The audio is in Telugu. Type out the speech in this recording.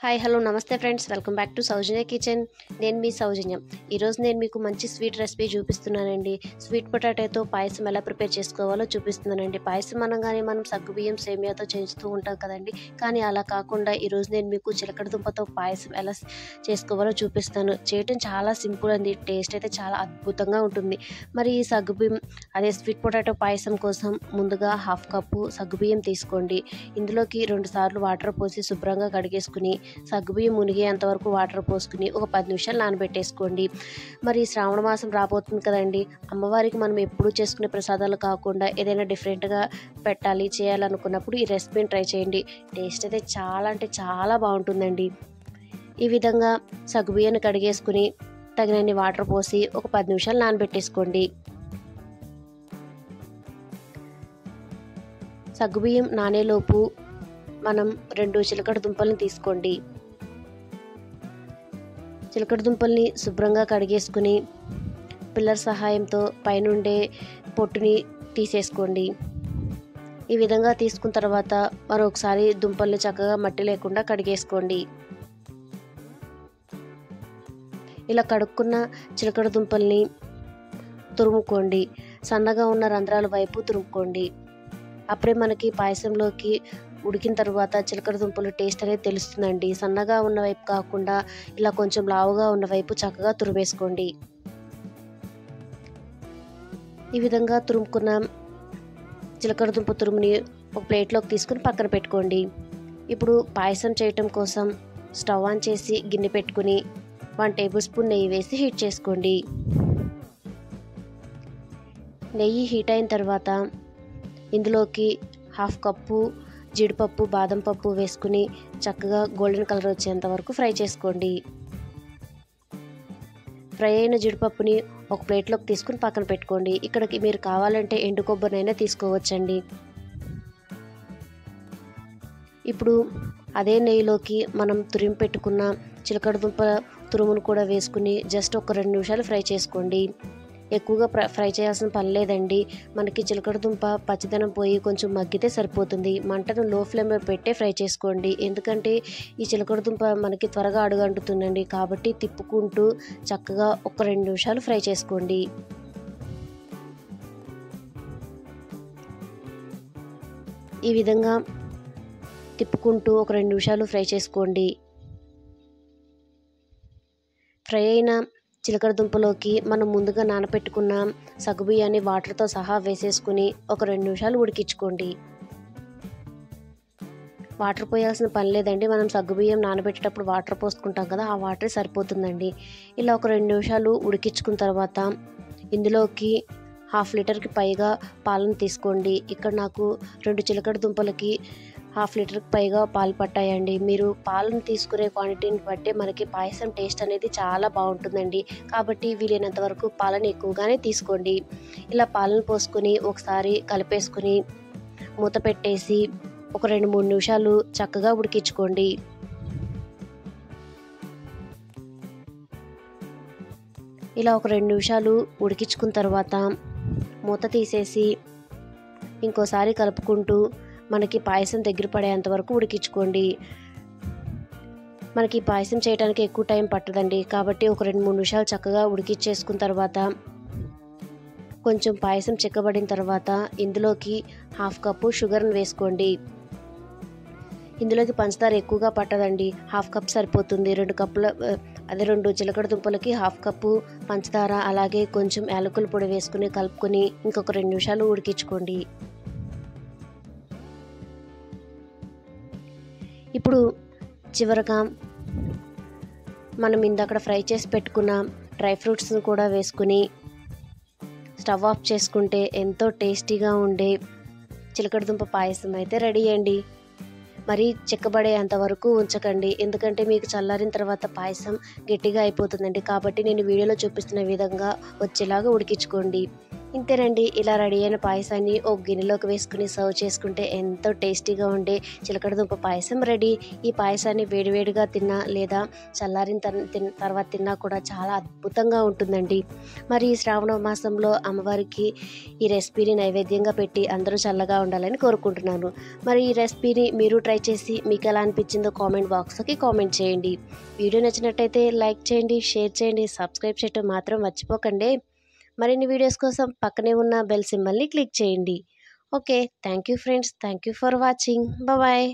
హాయ్ హలో నమస్తే friends, welcome back to Soujanya kitchen. నేను మీ సౌజన్య. ఈరోజు నేను మీకు మంచి స్వీట్ రెసిపీ చూపిస్తున్నానండి. స్వీట్ పొటాటోతో పాయసం ఎలా ప్రిపేర్ చేసుకోవాలో చూపిస్తున్నానండి. పాయసం అనగానే మనం సగ్గుబియ్యం సేమియాతో చేస్తూ ఉంటాం కదండి. కానీ అలా కాకుండా ఈరోజు నేను మీకు చిలకడ దుంపతో పాయసం ఎలా చేసుకోవాలో చూపిస్తాను. చేయటం చాలా సింపుల్ అండి. టేస్ట్ అయితే చాలా అద్భుతంగా ఉంటుంది. మరి ఈ సగ్గుబియ్యం స్వీట్ పొటాటో పాయసం కోసం ముందుగా 1/2 కప్పు సగ్గుబియ్యం తీసుకోండి. ఇందులోకి 2 సార్లు వాటర్ పోసి శుభ్రంగా కడిగేసుకుని సగ్గుబియ్యం మునిగేంత వరకు వాటర్ పోసుకుని ఒక 10 నిమిషాలు నానబెట్టేసుకోండి. మరి శ్రావణ మాసం రాబోతుంది కదండి. అమ్మవారికి మనం ఎప్పుడూ చేసుకునే ప్రసాదాలు కాకుండా ఏదైనా డిఫరెంట్గా చేయాలనుకున్నప్పుడు ఈ రెసిపీని ట్రై చేయండి. టేస్ట్ అయితే చాలా బాగుంటుందండి. ఈ విధంగా సగ్గుబియ్యాన్ని కడిగేసుకుని తగినన్ని వాటర్ పోసి ఒక 10 నిమిషాలు నానబెట్టేసుకోండి. సగ్గుబియ్యం నానేలోపు మనం 2 చిలకడ దుంపల్ని తీసుకోండి. చిలకడ దుంపల్ని శుభ్రంగా కడిగేసుకుని పిల్లర్ సహాయంతో పైనుండే పొట్టుని తీసేసుకోండి. ఈ విధంగా తీసుకున్న తర్వాత మరొకసారి దుంపల్ని చక్కగా మట్టి లేకుండా కడిగేసుకోండి. ఇలా కడుక్కున్న చిలకడ దుంపల్ని తురుముకోండి. సన్నగా ఉన్న రంధ్రాల వైపు తురుముకోండి. అప్పుడే మనకి పాయసంలోకి ఉడికిన తర్వాత చిలకడ దుంపలు టేస్ట్ అనేది తెలుస్తుందండి. సన్నగా ఉన్న వైపు కాకుండా ఇలా కొంచెం లావుగా ఉన్న వైపు చక్కగా తురిమేసుకోండి. ఈ విధంగా తురుముకున్న చిలకడ దుంప తురుముని ఒక ప్లేట్లోకి తీసుకుని పక్కన పెట్టుకోండి. ఇప్పుడు పాయసం చేయటం కోసం స్టవ్ ఆన్ చేసి గిన్నె పెట్టుకుని 1 టేబుల్ స్పూన్ నెయ్యి వేసి హీట్ చేసుకోండి. నెయ్యి హీట్ అయిన తర్వాత ఇందులోకి 1/2 కప్పు జీడిపప్పు, బాదం పప్పు వేసుకుని చక్కగా గోల్డెన్ కలర్ వచ్చేంత వరకు ఫ్రై చేసుకోండి. ఫ్రై అయిన జీడిపప్పుని ఒక ప్లేట్లోకి తీసుకుని పక్కన పెట్టుకోండి. ఇక్కడికి మీరు కావాలంటే ఎండు కొబ్బరినైనా తీసుకోవచ్చండి. ఇప్పుడు అదే నెయ్యిలోకి మనం తురిమి పెట్టుకున్న చిలకడ దుంప తురుమును కూడా వేసుకుని జస్ట్ ఒక 2 నిమిషాలు ఫ్రై చేసుకోండి. ఎక్కువగా ఫ్రై చేయాల్సిన పని లేదండి. మనకి చిలకడ దుంప పచ్చిదనం పోయి కొంచెం మగ్గితే సరిపోతుంది. మంటను లో ఫ్లేమ్లో పెట్టే ఫ్రై చేసుకోండి. ఎందుకంటే ఈ చిలకడ దుంప మనకి త్వరగా అడుగంటుతుందండి. కాబట్టి తిప్పుకుంటూ చక్కగా ఒక 2 నిమిషాలు ఫ్రై చేసుకోండి. ఈ విధంగా తిప్పుకుంటూ ఒక 2 నిమిషాలు ఫ్రై చేసుకోండి. ఫ్రై అయిన చిలకడ దుంపలోకి మనం ముందుగా నానబెట్టుకున్న సగ్గుబియ్యాన్ని వాటర్తో సహా వేసేసుకుని ఒక 2 నిమిషాలు ఉడికించుకోండి. వాటర్ పోయాల్సిన పని లేదండి. మనం సగ్గుబియ్యం నానబెట్టేటప్పుడు వాటర్ పోసుకుంటాం కదా, ఆ వాటరే సరిపోతుందండి. ఇలా ఒక 2 నిమిషాలు ఉడికించుకున్న తర్వాత ఇందులోకి 1/2 లీటర్కి పైగా పాలను తీసుకోండి. ఇక్కడ నాకు 2 చిలకడ దుంపలకి 1/2 లీటర్కి పైగా పాలు పట్టాయండి. మీరు పాలను తీసుకునే క్వాంటిటీని బట్టి మనకి పాయసం టేస్ట్ అనేది చాలా బాగుంటుందండి. కాబట్టి వీలైనంత వరకు పాలను ఎక్కువగానే తీసుకోండి. ఇలా పాలను పోసుకొని ఒకసారి కలిపేసుకుని మూత పెట్టేసి ఒక 2-3 నిమిషాలు చక్కగా ఉడికించుకోండి. ఇలా ఒక 2 నిమిషాలు ఉడికించుకున్న తర్వాత మూత తీసేసి ఇంకోసారి కలుపుకుంటూ మనకి పాయసం దగ్గర పడేంత వరకు ఉడికించుకోండి. మనకి పాయసం చేయడానికి ఎక్కువ టైం పట్టదండి. కాబట్టి ఒక 2-3 నిమిషాలు చక్కగా ఉడికించేసుకున్న తర్వాత కొంచెం పాయసం చిక్కబడిన తర్వాత ఇందులోకి 1/2 కప్పు షుగర్ని వేసుకోండి. ఇందులోకి పంచదార ఎక్కువగా పట్టదండి. 1/2 కప్ సరిపోతుంది. 2 చిలకడ దుంపలకి 1/2 కప్పు పంచదార, అలాగే కొంచెం యాలకుల పొడి వేసుకుని కలుపుకొని ఇంకొక 2 నిమిషాలు ఉడికించుకోండి. ఇప్పుడు చివరగా మనం ఇందాక ఫ్రై చేసి పెట్టుకున్న డ్రై ఫ్రూట్స్ని కూడా వేసుకుని స్టవ్ ఆఫ్ చేసుకుంటే ఎంతో టేస్టీగా ఉండే చిలకడ దుంప పాయసం అయితే రెడీ అండి. మరి చిక్కబడేంత వరకు ఉంచకండి. ఎందుకంటే మీకు చల్లారిన తర్వాత పాయసం గట్టిగా అయిపోతుందండి. కాబట్టి నేను వీడియోలో చూపిస్తున్న విధంగా వచ్చేలాగా ఉడికించుకోండి. ఇంతేనండి. ఇలా రెడీ అయిన పాయసాన్ని ఒక గిన్నెలోకి వేసుకొని సర్వ్ చేసుకుంటే ఎంతో టేస్టీగా ఉండే చిలకడ దుంప పాయసం రెడీ. ఈ పాయసాన్ని వేడివేడిగా తిన్నా లేదా చల్లారిన తర్వాత తిన్నా కూడా చాలా అద్భుతంగా ఉంటుందండి. మరి ఈ శ్రావణ మాసంలో అమ్మవారికి ఈ రెసిపీని నైవేద్యంగా పెట్టి అందరూ చల్లగా ఉండాలని కోరుకుంటున్నాను. మరి ఈ రెసిపీని మీరు ట్రై చేసి మీకు ఎలా అనిపించిందో కామెంట్ బాక్స్‌లోకి కామెంట్ చేయండి. వీడియో నచ్చినట్టయితే లైక్ చేయండి, షేర్ చేయండి, సబ్స్క్రైబ్ చేయటం మాత్రం మర్చిపోకండి. మరిన్ని వీడియోస్ కోసం పక్కనే ఉన్న బెల్ సింబల్ని క్లిక్ చేయండి. Okay. Thank you friends. Thank you for watching. Bye.